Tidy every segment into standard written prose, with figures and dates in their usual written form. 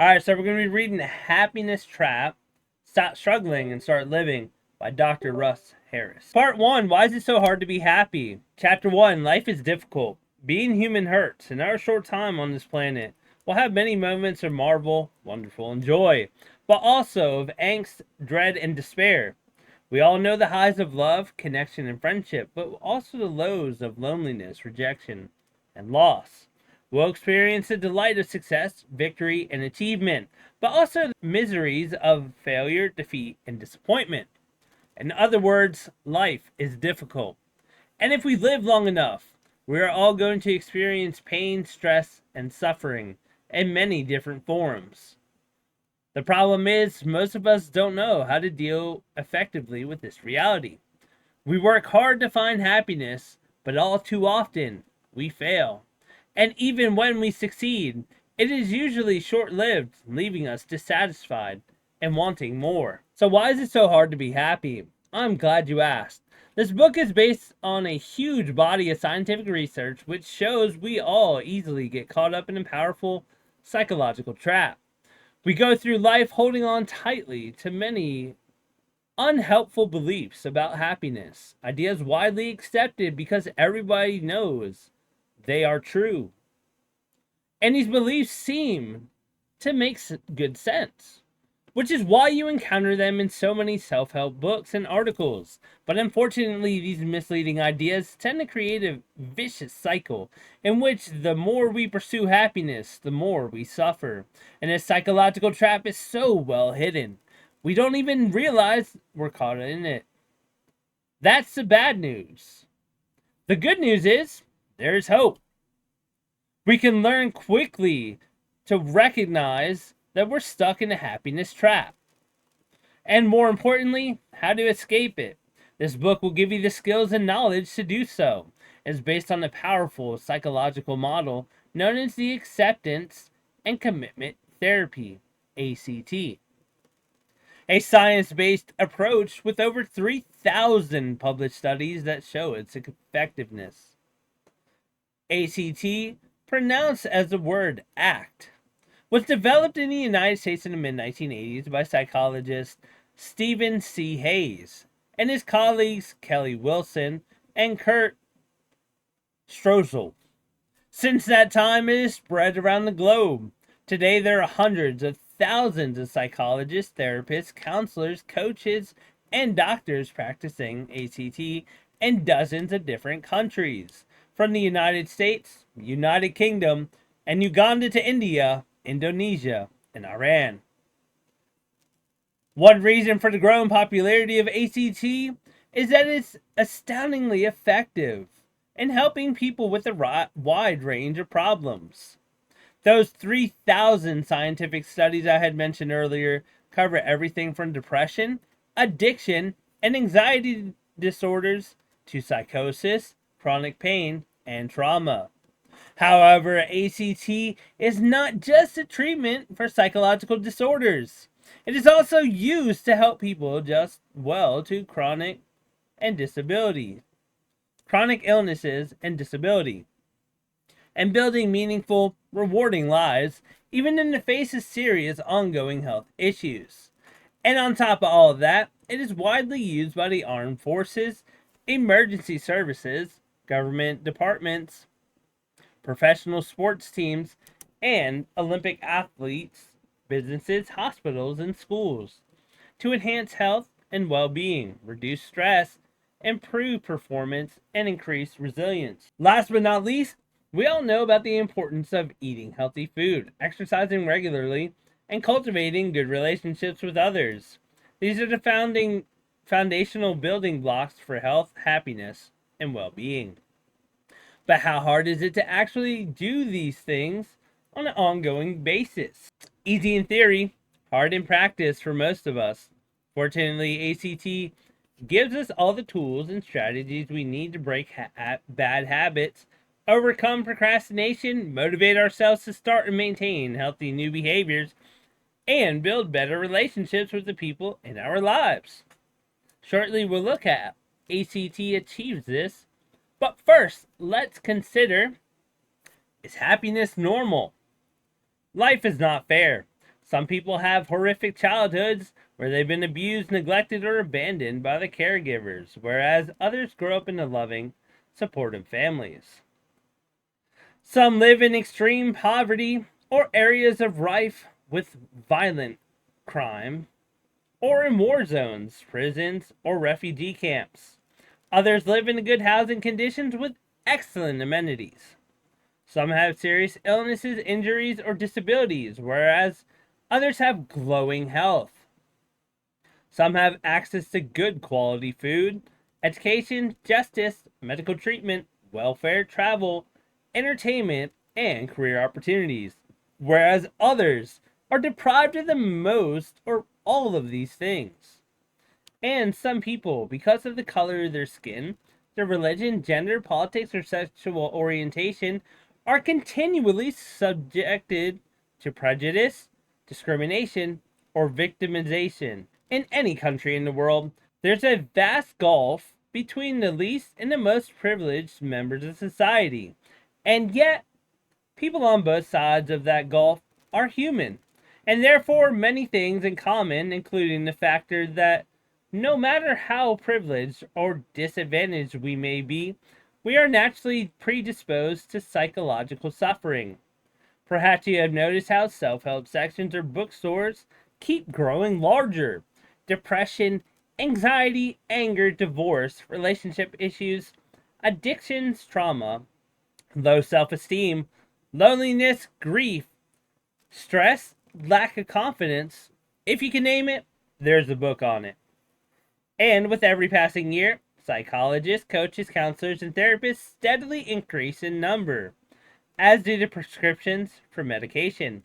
All right, so we're going to be reading The Happiness Trap, Stop Struggling and Start Living by Dr. Russ Harris. Part 1, Why is it so hard to be happy? Chapter 1, Life is difficult. Being human hurts. In our short time on this planet, we'll have many moments of marvel, wonderful, and joy, but also of angst, dread, and despair. We all know the highs of love, connection, and friendship, but also the lows of loneliness, rejection, and loss. We'll experience the delight of success, victory, and achievement, but also the miseries of failure, defeat, and disappointment. In other words, life is difficult. And if we live long enough, we are all going to experience pain, stress, and suffering in many different forms. The problem is, most of us don't know how to deal effectively with this reality. We work hard to find happiness, but all too often, we fail. And even when we succeed, it is usually short lived, leaving us dissatisfied and wanting more. So, why is it so hard to be happy? I'm glad you asked. This book is based on a huge body of scientific research which shows we all easily get caught up in a powerful psychological trap. We go through life holding on tightly to many unhelpful beliefs about happiness, ideas widely accepted because everybody knows they are true. And these beliefs seem to make good sense, which is why you encounter them in so many self help books and articles. But unfortunately, these misleading ideas tend to create a vicious cycle in which the more we pursue happiness, the more we suffer. And this psychological trap is so well hidden, we don't even realize we're caught in it. That's the bad news. The good news is there's hope. We can learn quickly to recognize that we're stuck in a happiness trap. And more importantly, how to escape it. This book will give you the skills and knowledge to do so. It's based on a powerful psychological model known as the Acceptance and Commitment Therapy, ACT. A science-based approach with over 3,000 published studies that show its effectiveness. ACT, pronounced as the word ACT, was developed in the United States in the mid-1980s by psychologist Stephen C. Hayes and his colleagues Kelly Wilson and Kurt Strozel. Since that time, it has spread around the globe. Today, there are hundreds of thousands of psychologists, therapists, counselors, coaches, and doctors practicing ACT in dozens of different countries, from the United States, United Kingdom, and Uganda to India, Indonesia, and Iran. One reason for the growing popularity of ACT is that it's astoundingly effective in helping people with a wide range of problems. Those 3,000 scientific studies I had mentioned earlier cover everything from depression, addiction, and anxiety disorders to psychosis, chronic pain, and trauma. However, ACT is not just a treatment for psychological disorders. It is also used to help people adjust well to chronic illnesses and disability, and building meaningful, rewarding lives, even in the face of serious ongoing health issues. And on top of all of that, it is widely used by the armed forces, emergency services, government departments, professional sports teams, and Olympic athletes, businesses, hospitals, and schools to enhance health and well being, reduce stress, improve performance, and increase resilience. Last but not least, we all know about the importance of eating healthy food, exercising regularly, and cultivating good relationships with others. These are the foundational building blocks for health, happiness, and well being. But how hard is it to actually do these things on an ongoing basis? Easy in theory, hard in practice for most of us. Fortunately, ACT gives us all the tools and strategies we need to break bad habits, overcome procrastination, motivate ourselves to start and maintain healthy new behaviors, and build better relationships with the people in our lives. Shortly, we'll look at ACT achieves this. But first, let's consider, is happiness normal? Life is not fair. Some people have horrific childhoods where they've been abused, neglected, or abandoned by the caregivers, whereas others grow up in loving, supportive families. Some live in extreme poverty or areas of rife with violent crime, or in war zones, prisons, or refugee camps. Others live in good housing conditions with excellent amenities. Some have serious illnesses, injuries, or disabilities, whereas others have glowing health. Some have access to good quality food, education, justice, medical treatment, welfare, travel, entertainment, and career opportunities, whereas others are deprived of the most or all of these things. And some people, because of the color of their skin, their religion, gender, politics, or sexual orientation, are continually subjected to prejudice, discrimination, or victimization. In any country in the world, there's a vast gulf between the least and the most privileged members of society. And yet, people on both sides of that gulf are human, and therefore many things in common, including the factor that no matter how privileged or disadvantaged we may be, we are naturally predisposed to psychological suffering. Perhaps you have noticed how self-help sections or bookstores keep growing larger. Depression, anxiety, anger, divorce, relationship issues, addictions, trauma, low self-esteem, loneliness, grief, stress, lack of confidence. If you can name it, there's a book on it. And with every passing year, psychologists, coaches, counselors, and therapists steadily increase in number, as do the prescriptions for medication.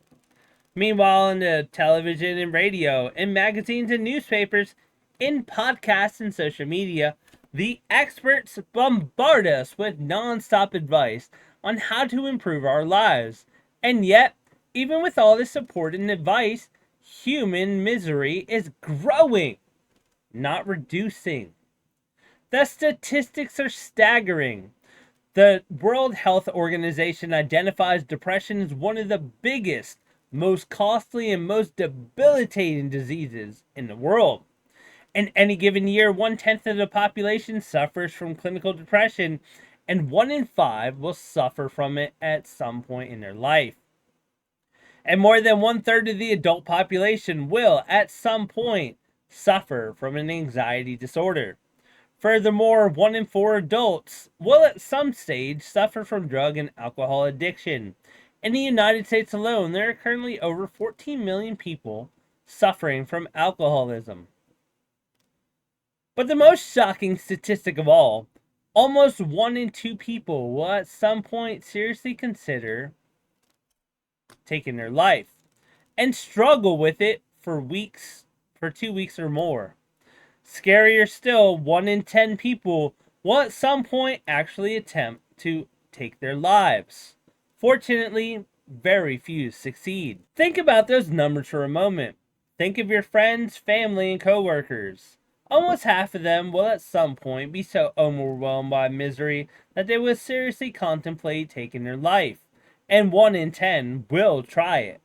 Meanwhile, in the television and radio, in magazines and newspapers, in podcasts and social media, the experts bombard us with non-stop advice on how to improve our lives. And yet, even with all this support and advice, human misery is growing, not reducing. The statistics are staggering. The World Health Organization identifies depression as one of the biggest, most costly, and most debilitating diseases in the world. In any given year, 1/10 of the population suffers from clinical depression, and 1 in 5 will suffer from it at some point in their life. And more than 1/3 of the adult population will, at some point, suffer from an anxiety disorder. Furthermore, 1 in 4 adults will at some stage suffer from drug and alcohol addiction. In the United States alone, there are currently over 14 million people suffering from alcoholism. But the most shocking statistic of all, almost 1 in 2 people will at some point seriously consider taking their life and struggle with it for 2 weeks or more. Scarier still, 1 in 10 people will at some point actually attempt to take their lives. Fortunately, very few succeed. Think about those numbers for a moment. Think of your friends, family, and coworkers. Almost half of them will at some point be so overwhelmed by misery that they will seriously contemplate taking their life, and 1 in 10 will try it.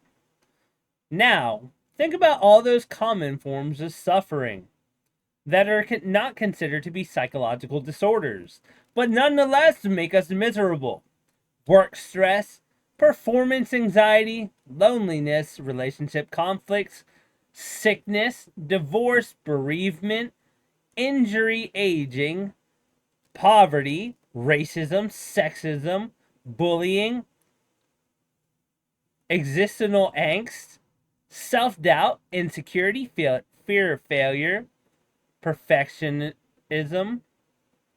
Now, think about all those common forms of suffering that are not considered to be psychological disorders, but nonetheless make us miserable. Work stress, performance anxiety, loneliness, relationship conflicts, sickness, divorce, bereavement, injury, aging, poverty, racism, sexism, bullying, existential angst, self-doubt, insecurity, fear of failure, perfectionism,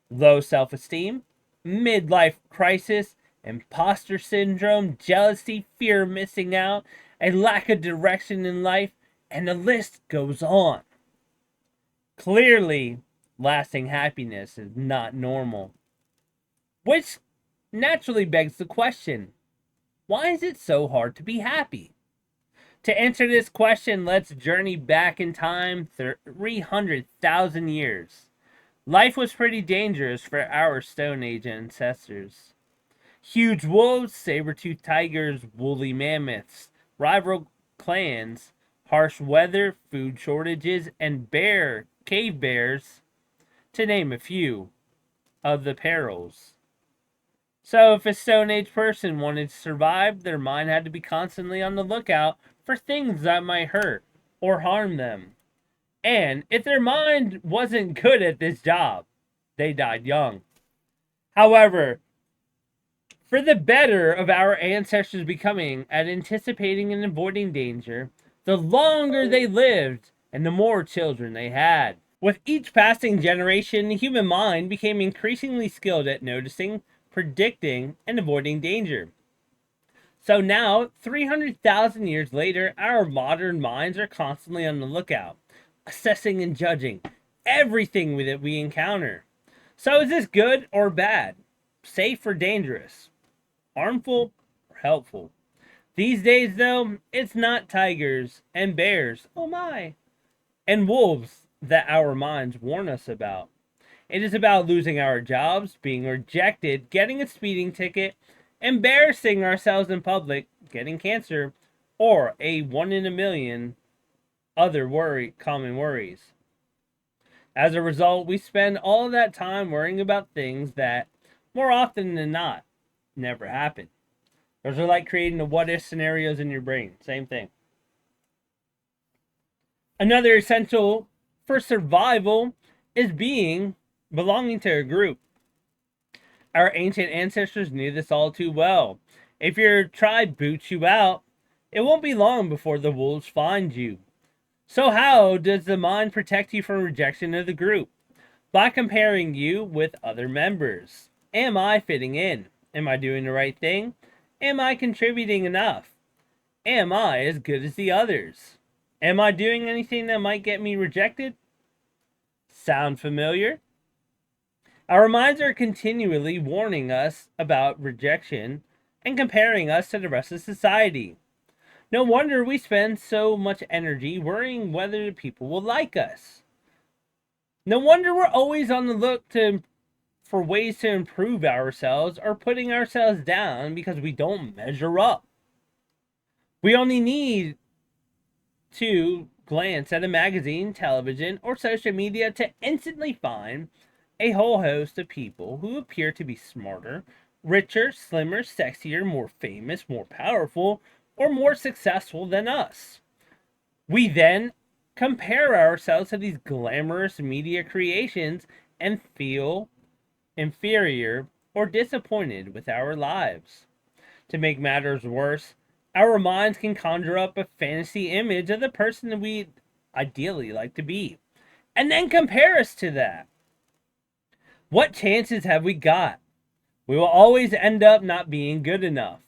low self-esteem, midlife crisis, imposter syndrome, jealousy, fear of missing out, a lack of direction in life, and the list goes on. Clearly, lasting happiness is not normal. Which naturally begs the question, why is it so hard to be happy? To answer this question, let's journey back in time 300,000 years. Life was pretty dangerous for our Stone Age ancestors. Huge wolves, saber-toothed tigers, woolly mammoths, rival clans, harsh weather, food shortages, and cave bears, to name a few of the perils. So if a Stone Age person wanted to survive, their mind had to be constantly on the lookout for things that might hurt or harm them. And if their mind wasn't good at this job, they died young. However, for the better of our ancestors becoming at anticipating and avoiding danger, the longer they lived and the more children they had. With each passing generation, the human mind became increasingly skilled at noticing, predicting, and avoiding danger. So now, 300,000 years later, our modern minds are constantly on the lookout, assessing and judging everything that we encounter. So is this good or bad? Safe or dangerous? Harmful or helpful? These days, though, it's not tigers and bears, oh my, and wolves that our minds warn us about. It is about losing our jobs, being rejected, getting a speeding ticket, embarrassing ourselves in public, getting cancer, or a 1 in a million other common worries. As a result, we spend all of that time worrying about things that, more often than not, never happen. Those are like creating the what-if scenarios in your brain. Same thing. Another essential for survival is belonging to a group. Our ancient ancestors knew this all too well. If your tribe boots you out, it won't be long before the wolves find you. So how does the mind protect you from rejection of the group? By comparing you with other members. Am I fitting in? Am I doing the right thing? Am I contributing enough? Am I as good as the others? Am I doing anything that might get me rejected? Sound familiar? Our minds are continually warning us about rejection and comparing us to the rest of society. No wonder we spend so much energy worrying whether people will like us. No wonder we're always on the look for ways to improve ourselves or putting ourselves down because we don't measure up. We only need to glance at a magazine, television, or social media to instantly find a whole host of people who appear to be smarter, richer, slimmer, sexier, more famous, more powerful, or more successful than us. We then compare ourselves to these glamorous media creations and feel inferior or disappointed with our lives. To make matters worse, our minds can conjure up a fantasy image of the person that we'd ideally like to be, and then compare us to that. What chances have we got? We will always end up not being good enough.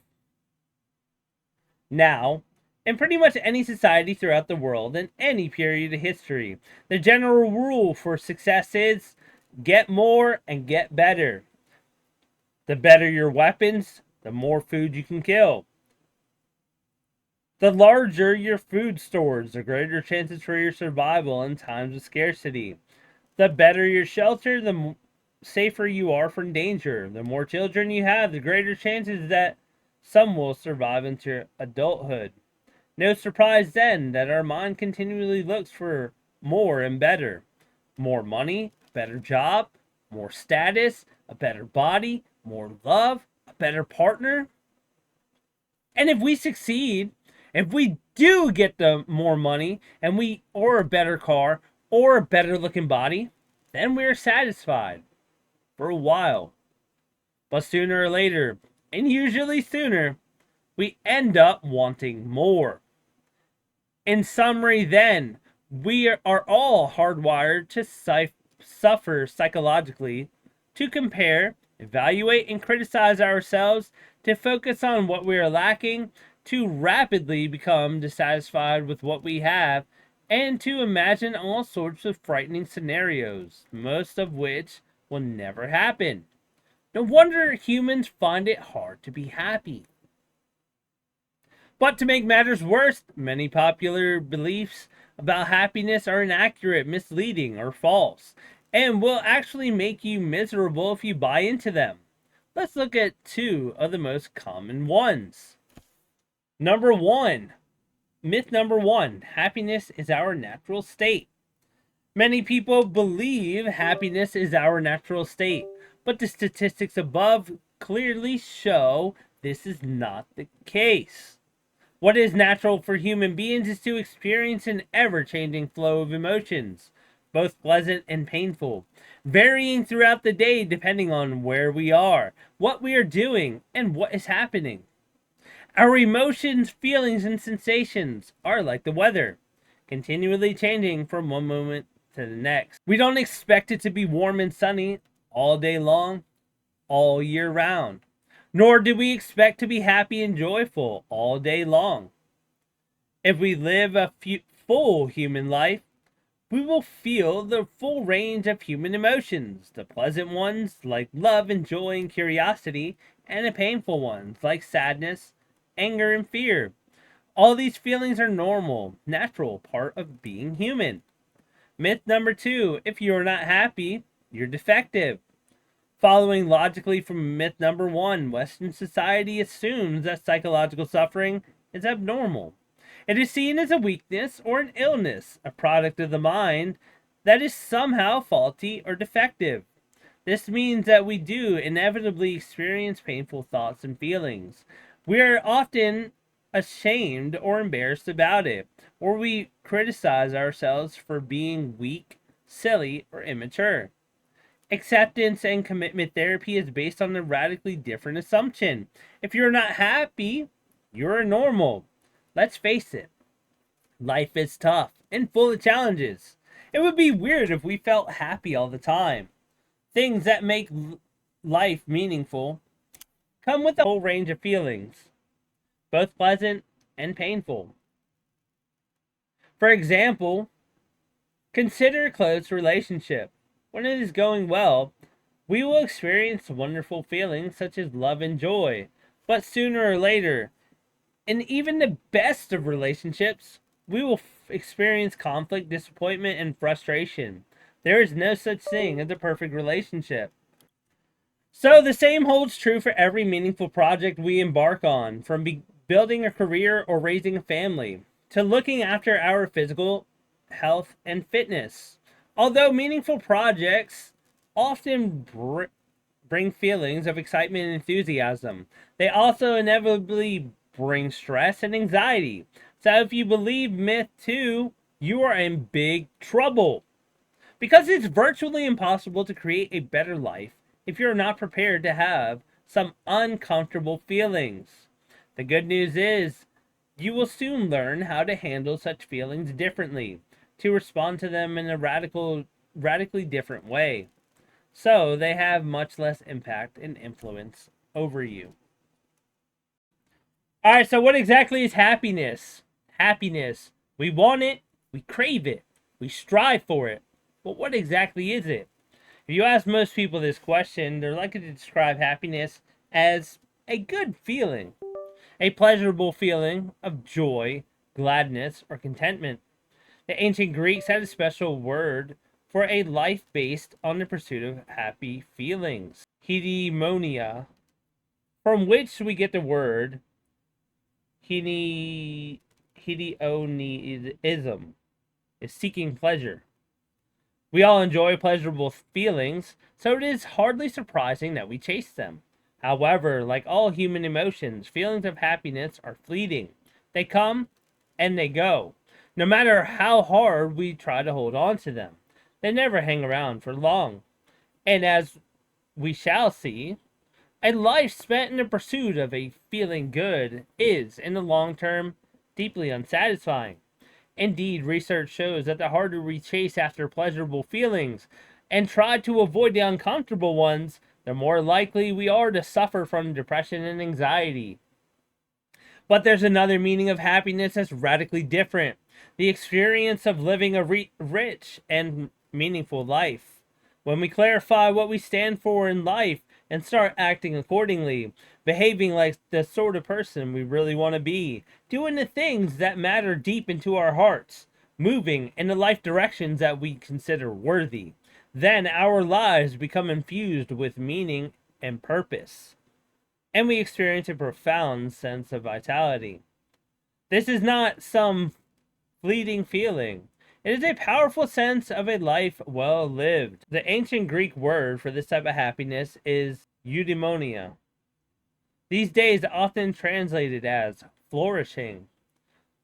Now, in pretty much any society throughout the world, in any period of history, the general rule for success is get more and get better. The better your weapons, the more food you can kill. The larger your food stores, the greater chances for your survival in times of scarcity. The better your shelter, the safer you are from danger. The more children you have, the greater chances that some will survive into adulthood. No surprise then that our mind continually looks for more and better. More money, a better job, more status, a better body, more love, a better partner. And if we succeed, if we do get the more money or a better car or a better looking body, then we're satisfied for a while. But sooner or later, and usually sooner, we end up wanting more. In summary, then, we are all hardwired to suffer psychologically, to compare, evaluate, and criticize ourselves, to focus on what we are lacking, to rapidly become dissatisfied with what we have, and to imagine all sorts of frightening scenarios, most of which will never happen. No wonder humans find it hard to be happy. But to make matters worse, many popular beliefs about happiness are inaccurate, misleading, or false, and will actually make you miserable if you buy into them. Let's look at two of the most common ones. Number one, Myth number 1, happiness is our natural state. Many people believe happiness is our natural state, but the statistics above clearly show this is not the case. What is natural for human beings is to experience an ever-changing flow of emotions, both pleasant and painful, varying throughout the day depending on where we are, what we are doing, and what is happening. Our emotions, feelings, and sensations are like the weather, continually changing from one moment to the next. We don't expect it to be warm and sunny all day long, all year round. Nor do we expect to be happy and joyful all day long. If we live a full human life, we will feel the full range of human emotions, the pleasant ones like love and joy and curiosity, and the painful ones like sadness, anger, and fear. All these feelings are normal, natural part of being human. Myth number 2, if you're not happy, you're defective. Following logically from myth number 1, Western society assumes that psychological suffering is abnormal. It is seen as a weakness or an illness, a product of the mind that is somehow faulty or defective. This means that we do inevitably experience painful thoughts and feelings. We are often ashamed or embarrassed about it, or we criticize ourselves for being weak, silly, or immature. Acceptance and commitment therapy is based on a radically different assumption. If you're not happy, you're normal. Let's face it, life is tough and full of challenges. It would be weird if we felt happy all the time. Things that make life meaningful come with a whole range of feelings, both pleasant and painful. For example, consider a close relationship. When it is going well, we will experience wonderful feelings such as love and joy. But sooner or later, in even the best of relationships, we will experience conflict, disappointment, and frustration. There is no such thing as a perfect relationship. So the same holds true for every meaningful project we embark on, from building a career or raising a family, to looking after our physical health and fitness. Although meaningful projects often bring feelings of excitement and enthusiasm, they also inevitably bring stress and anxiety. So if you believe myth 2, you are in big trouble. Because it's virtually impossible to create a better life if you're not prepared to have some uncomfortable feelings. The good news is, you will soon learn how to handle such feelings differently, to respond to them in a radically different way, so they have much less impact and influence over you. Alright, so what exactly is happiness? Happiness. We want it, we crave it, we strive for it. But what exactly is it? If you ask most people this question, they're likely to describe happiness as a good feeling, a pleasurable feeling of joy, gladness, or contentment. The ancient Greeks had a special word for a life based on the pursuit of happy feelings, eudaimonia, from which we get the word hedionism, is seeking pleasure. We all enjoy pleasurable feelings, so it is hardly surprising that we chase them. However, like all human emotions, feelings of happiness are fleeting. They come and they go, no matter how hard we try to hold on to them. They never hang around for long. And as we shall see, a life spent in the pursuit of a feeling good is, in the long term, deeply unsatisfying. Indeed, research shows that the harder we chase after pleasurable feelings and try to avoid the uncomfortable ones, the more likely we are to suffer from depression and anxiety. But there's another meaning of happiness that's radically different: the experience of living a rich and meaningful life. When we clarify what we stand for in life and start acting accordingly, behaving like the sort of person we really want to be, doing the things that matter deep into our hearts, moving in the life directions that we consider worthy, then our lives become infused with meaning and purpose, and we experience a profound sense of vitality. This is not some fleeting feeling. It is a powerful sense of a life well lived. The ancient Greek word for this type of happiness is eudaimonia. These days often translated as flourishing.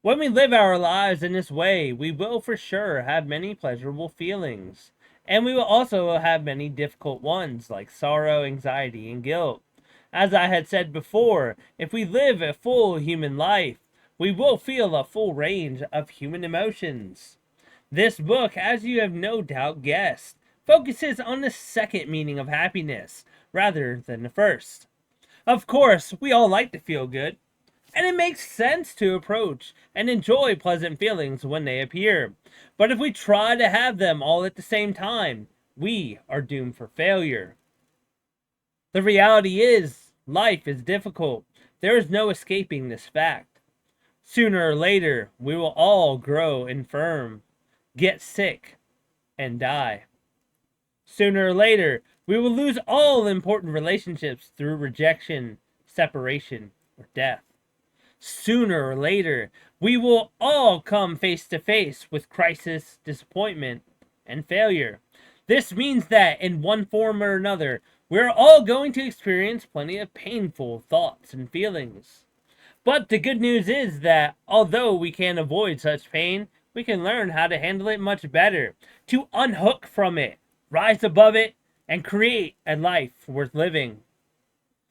When we live our lives in this way, we will for sure have many pleasurable feelings. And we will also have many difficult ones like sorrow, anxiety, and guilt. As I had said before, if we live a full human life, we will feel a full range of human emotions. This book, as you have no doubt guessed, focuses on the second meaning of happiness rather than the first. Of course, we all like to feel good, and it makes sense to approach and enjoy pleasant feelings when they appear. But if we try to have them all at the same time, we are doomed for failure. The reality is, life is difficult. There is no escaping this fact. Sooner or later, we will all grow infirm, get sick, and die. Sooner or later, we will lose all important relationships through rejection, separation, or death. Sooner or later, we will all come face to face with crisis, disappointment, and failure. This means that, in one form or another, we're all going to experience plenty of painful thoughts and feelings. But the good news is that, although we can't avoid such pain, we can learn how to handle it much better, to unhook from it, rise above it, and create a life worth living.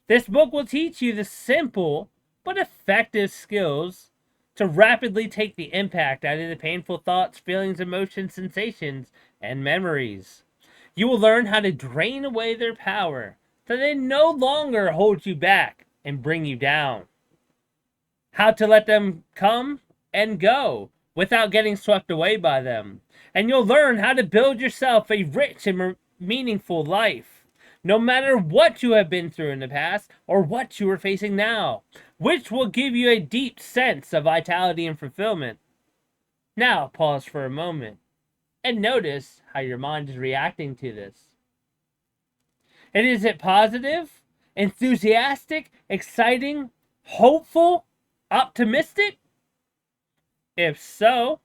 This book will teach you the simple but effective skills to rapidly take the impact out of the painful thoughts, feelings, emotions, sensations, and memories. You will learn how to drain away their power so they no longer hold you back and bring you down. How to let them come and go without getting swept away by them. And you'll learn how to build yourself a rich and meaningful life, no matter what you have been through in the past or what you are facing now, which will give you a deep sense of vitality and fulfillment. Now, pause for a moment and notice how your mind is reacting to this. And is it positive, enthusiastic, exciting, hopeful, optimistic? If so,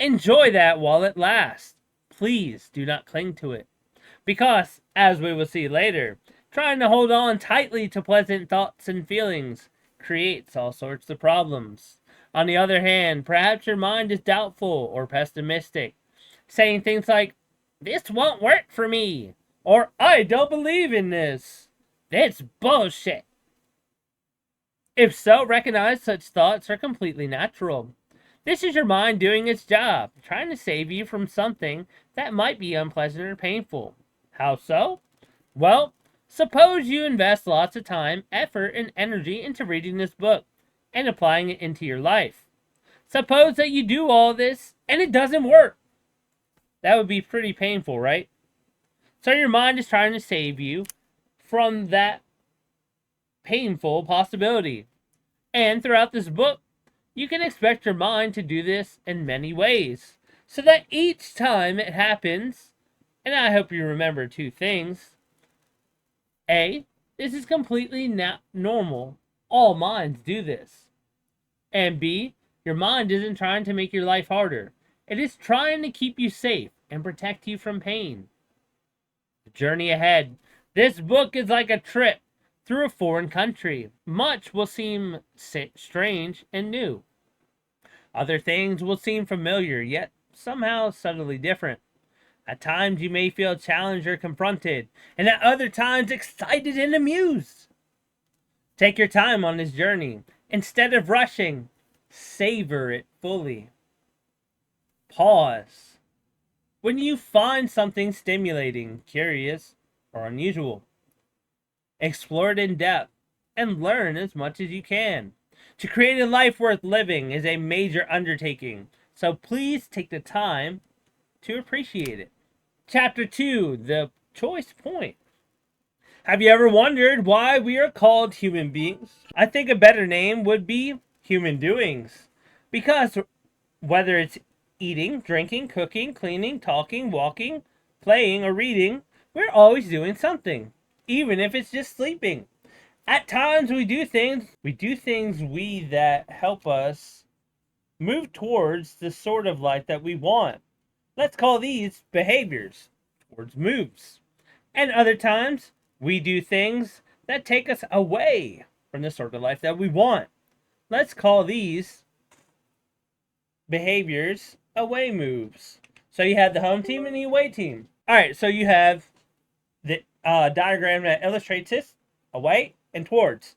enjoy that while it lasts. Please do not cling to it. Because, as we will see later, trying to hold on tightly to pleasant thoughts and feelings creates all sorts of problems. On the other hand, perhaps your mind is doubtful or pessimistic, saying things like, "This won't work for me," or "I don't believe in this. It's bullshit." If so, recognize such thoughts are completely natural. This is your mind doing its job, trying to save you from something that might be unpleasant or painful. How so? Well, suppose you invest lots of time, effort, and energy into reading this book and applying it into your life. Suppose that you do all this and it doesn't work. That would be pretty painful, right? So your mind is trying to save you from that painful possibility. And throughout this book, you can expect your mind to do this in many ways, so that each time it happens, and I hope you remember two things. A, this is completely normal. All minds do this. And B, your mind isn't trying to make your life harder. It is trying to keep you safe and protect you from pain. The journey ahead. This book is like a trip through a foreign country. Much will seem strange and new. Other things will seem familiar, yet somehow subtly different. At times you may feel challenged or confronted, and at other times excited and amused. Take your time on this journey. Instead of rushing, savor it fully. Pause. When you find something stimulating, curious, or unusual, explore it in depth and learn as much as you can. To create a life worth living is a major undertaking, so please take the time to appreciate it. Chapter 2, the choice point. Have you ever wondered why we are called human beings? I think a better name would be human doings. Because whether it's eating, drinking, cooking, cleaning, talking, walking, playing, or reading, we're always doing something, even if it's just sleeping. At times we do things that help us move towards the sort of life that we want. Let's call these behaviors towards moves. And other times, we do things that take us away from the sort of life that we want. Let's call these behaviors away moves. So you have the home team and the away team. All right, so you have the diagram that illustrates this: away and towards.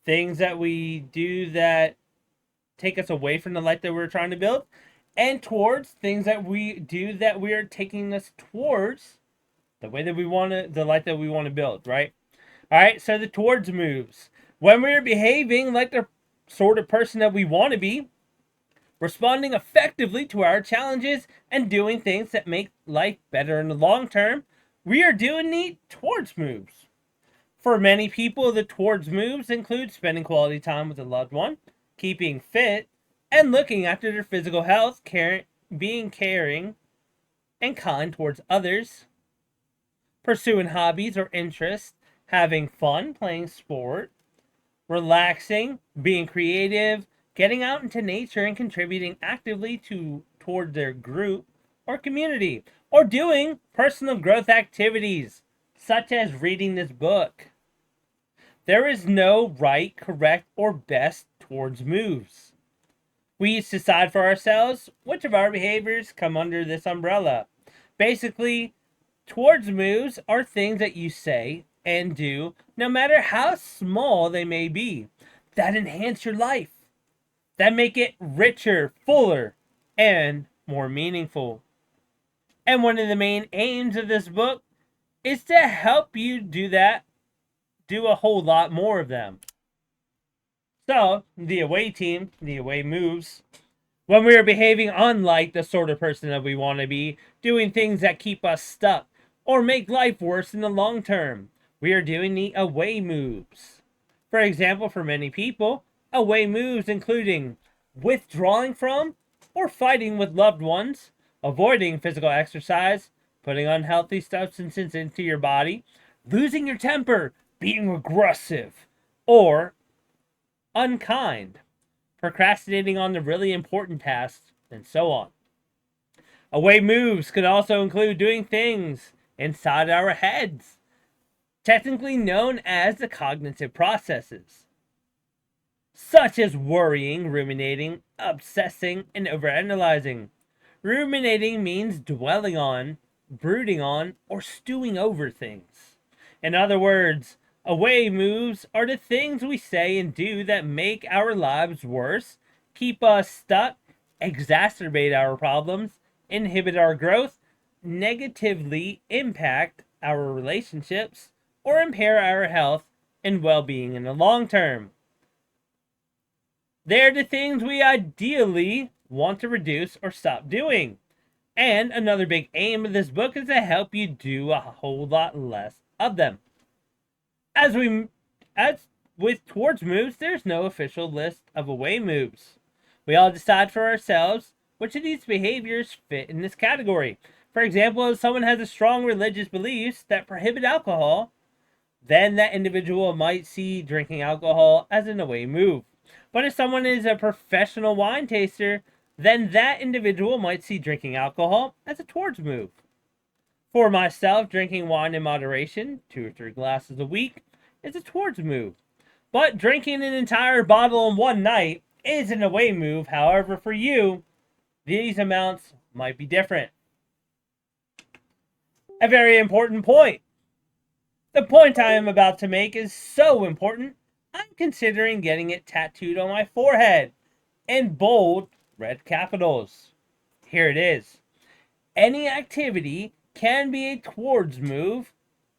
Things that we do that take us away from the life that we're trying to build, and towards things that we do that we are taking us towards the way that we want to, the life that we want to build, right? All right, so the towards moves. When we're behaving like the sort of person that we want to be, responding effectively to our challenges, and doing things that make life better in the long term, we are doing the towards moves. For many people, the towards moves include spending quality time with a loved one, keeping fit, and looking after their physical health, being caring and kind towards others, pursuing hobbies or interests, having fun playing sport, relaxing, being creative, getting out into nature and contributing actively toward their group or community, or doing personal growth activities such as reading this book. There is no right, correct, or best towards moves. We each decide for ourselves which of our behaviors come under this umbrella. Basically, towards moves are things that you say and do, no matter how small they may be, that enhance your life, that make it richer, fuller, and more meaningful. And one of the main aims of this book is to help you do that, do a whole lot more of them. So, the away team, the away moves, when we are behaving unlike the sort of person that we want to be, doing things that keep us stuck or make life worse in the long term, we are doing the away moves. For example, for many people, away moves including withdrawing from or fighting with loved ones, avoiding physical exercise, putting unhealthy substances into your body, losing your temper, being aggressive, or unkind, procrastinating on the really important tasks, and so on. Away moves could also include doing things inside our heads, technically known as the cognitive processes, such as worrying, ruminating, obsessing, and overanalyzing. Ruminating means dwelling on, brooding on, or stewing over things. In other words, away moves are the things we say and do that make our lives worse, keep us stuck, exacerbate our problems, inhibit our growth, negatively impact our relationships, or impair our health and well-being in the long term. They're the things we ideally want to reduce or stop doing. And another big aim of this book is to help you do a whole lot less of them. As with towards moves, there's no official list of away moves. We all decide for ourselves which of these behaviors fit in this category. For example, if someone has a strong religious beliefs that prohibit alcohol, then that individual might see drinking alcohol as an away move. But if someone is a professional wine taster, then that individual might see drinking alcohol as a towards move. For myself, drinking wine in moderation, 2 or 3 glasses a week, is a towards move. But drinking an entire bottle in one night is an away move. However, for you, these amounts might be different. A very important point. The point I am about to make is so important, I'm considering getting it tattooed on my forehead in bold red capitals. Here it is. Any activity can be a towards move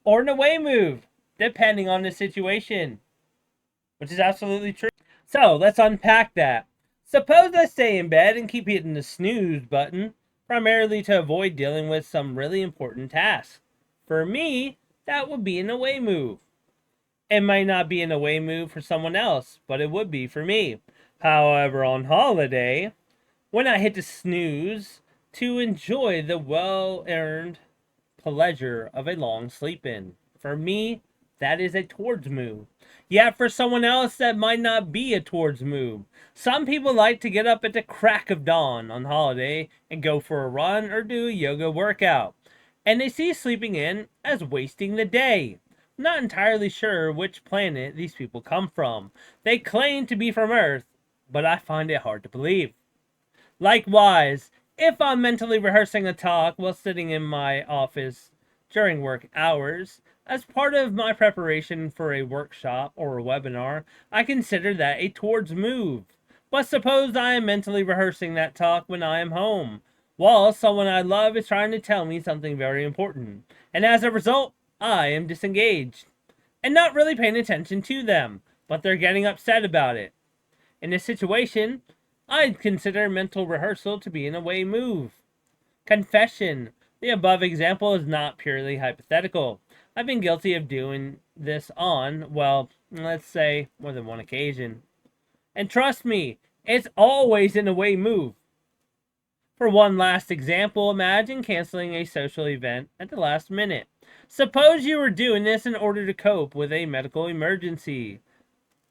or an away move, depending on the situation, which is absolutely true. So let's unpack that. Suppose I stay in bed and keep hitting the snooze button, primarily to avoid dealing with some really important task. For me, that would be an away move. It might not be an away move for someone else, but it would be for me. However, on holiday, when I hit the snooze to enjoy the well-earned pleasure of a long sleep in, for me, that is a towards move. Yet for someone else, that might not be a towards move. Some people like to get up at the crack of dawn on holiday and go for a run or do a yoga workout. And they see sleeping in as wasting the day. I'm not entirely sure which planet these people come from. They claim to be from Earth, but I find it hard to believe. Likewise, if I'm mentally rehearsing a talk while sitting in my office during work hours, as part of my preparation for a workshop or a webinar, I consider that a towards move. But suppose I am mentally rehearsing that talk when I am home, while someone I love is trying to tell me something very important, and as a result, I am disengaged and not really paying attention to them, but they're getting upset about it. In this situation, I'd consider mental rehearsal to be an away move. Confession. The above example is not purely hypothetical. I've been guilty of doing this on, well, let's say, more than one occasion. And trust me, it's always an away move. For one last example, imagine canceling a social event at the last minute. Suppose you were doing this in order to cope with a medical emergency.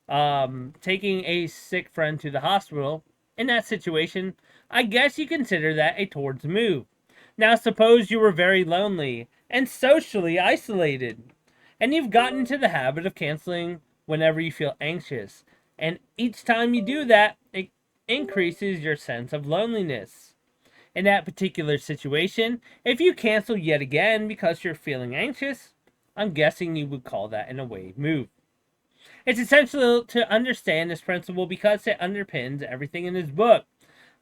Taking a sick friend to the hospital. In that situation, I guess you consider that a towards move. Now suppose you were very lonely and socially isolated, and you've gotten into the habit of canceling whenever you feel anxious. And each time you do that, it increases your sense of loneliness. In that particular situation, if you cancel yet again because you're feeling anxious, I'm guessing you would call that an away move. It's essential to understand this principle because it underpins everything in this book.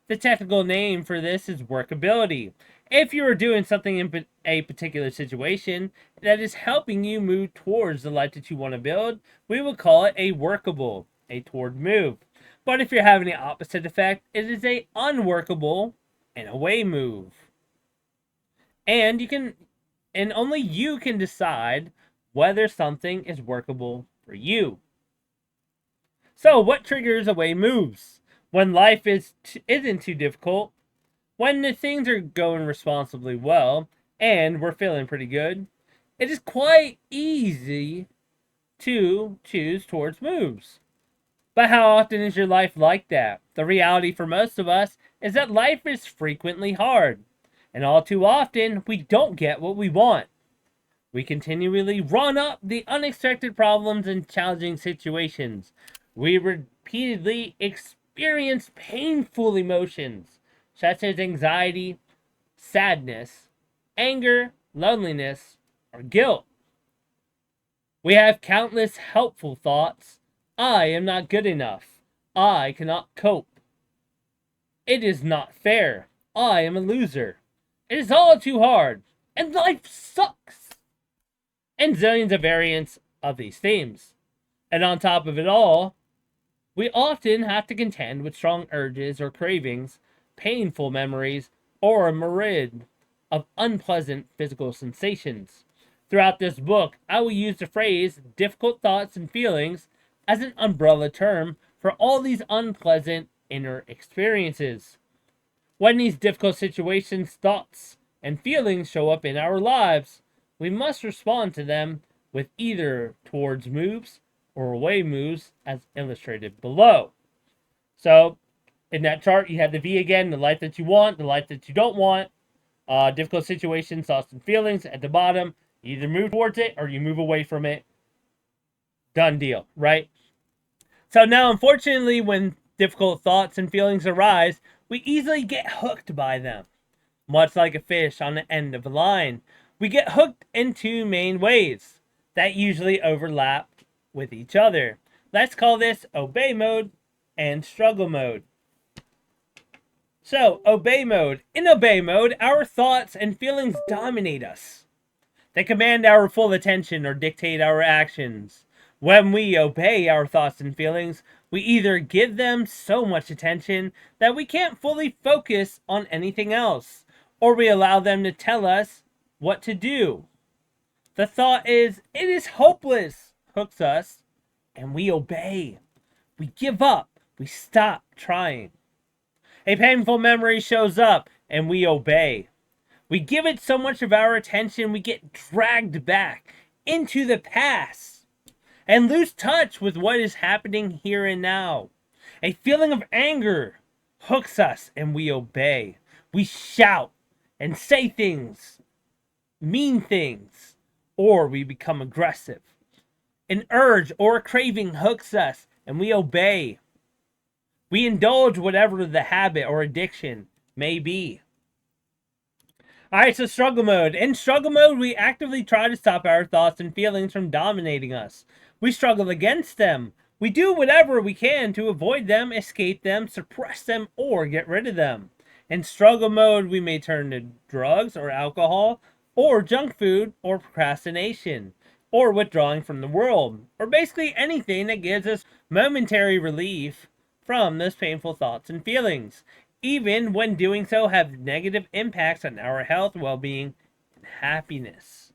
The technical name for this is workability. If you are doing something in a particular situation that is helping you move towards the life that you want to build, we will call it a workable, a toward move. But if you're having the opposite effect, it is a unworkable, an away move. And only you can decide whether something is workable for you. So what triggers away moves? When life isn't too difficult, when the things are going responsibly well, and we're feeling pretty good, it is quite easy to choose towards moves. But how often is your life like that? The reality for most of us is that life is frequently hard, and all too often we don't get what we want. We continually run up the unexpected problems and challenging situations. We repeatedly experience painful emotions, such as anxiety, sadness, anger, loneliness, or guilt. We have countless helpful thoughts. I am not good enough. I cannot cope. It is not fair. I am a loser. It is all too hard. And life sucks. And zillions of variants of these themes. And on top of it all, we often have to contend with strong urges or cravings, painful memories, or a myriad of unpleasant physical sensations. Throughout this book, I will use the phrase difficult thoughts and feelings as an umbrella term for all these unpleasant inner experiences. When these difficult situations, thoughts, and feelings show up in our lives, we must respond to them with either towards moves or away moves as illustrated below. So in that chart, you have the V again, the life that you want, the life that you don't want, difficult situations, thoughts and feelings. At the bottom, you either move towards it or you move away from it. Done deal, right? So now, unfortunately, when difficult thoughts and feelings arise, we easily get hooked by them. Much like a fish on the end of a line, we get hooked in two main ways that usually overlap with each other. Let's call this obey mode and struggle mode. So, obey mode. In obey mode, our thoughts and feelings dominate us. They command our full attention or dictate our actions. When we obey our thoughts and feelings, we either give them so much attention that we can't fully focus on anything else, or we allow them to tell us what to do. The thought is, it is hopeless, hooks us, and we obey. We give up. We stop trying. A painful memory shows up, and we obey. We give it so much of our attention, we get dragged back into the past. and lose touch with what is happening here and now. A feeling of anger hooks us and we obey. We shout and say things, mean things, or we become aggressive. An urge or a craving hooks us and we obey. We indulge whatever the habit or addiction may be. Alright, so struggle mode. In struggle mode, we actively try to stop our thoughts and feelings from dominating us. We struggle against them. We do whatever we can to avoid them, escape them, suppress them, or get rid of them. In struggle mode, we may turn to drugs or alcohol, or junk food, or procrastination, or withdrawing from the world, or basically anything that gives us momentary relief from those painful thoughts and feelings, even when doing so have negative impacts on our health, well-being, and happiness.